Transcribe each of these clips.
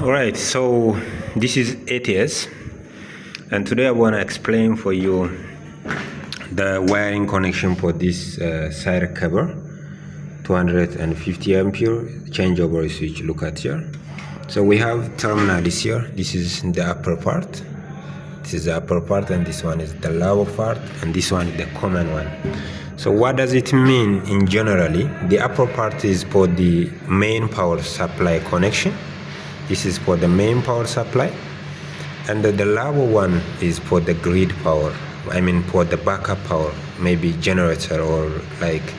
Alright, so this is ATS, and today I want to explain for you the wiring connection for this side cover 250 ampere changeover switch. Look at here. So we have terminal this here. This is the upper part. This is the upper part, and this one is the lower part, and this one is the common one. So what does it mean in generally? The upper part is for the main power supply connection. This is for the main power supply, and the lower one is for the grid power. I mean for the backup power, maybe generator or like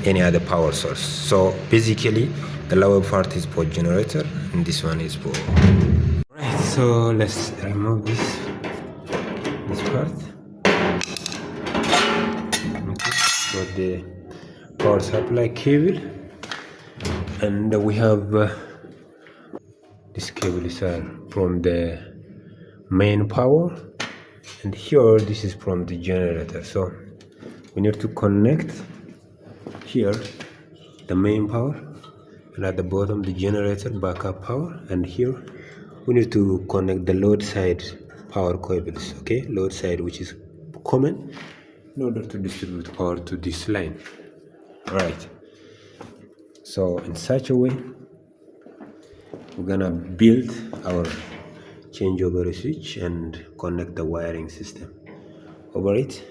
any other power source. So basically the lower part is for generator and this one is for... Right, so let's remove this part. Okay, so the power supply cable, and we have this cable is from the main power, and here this is from the generator. So we need to connect here the main power, and at the bottom the generator backup power, and here we need to connect the load side power cables. Okay, load side, which is common, in order to distribute power to this line. Right, so in such a way we're gonna build our changeover switch and connect the wiring system over it.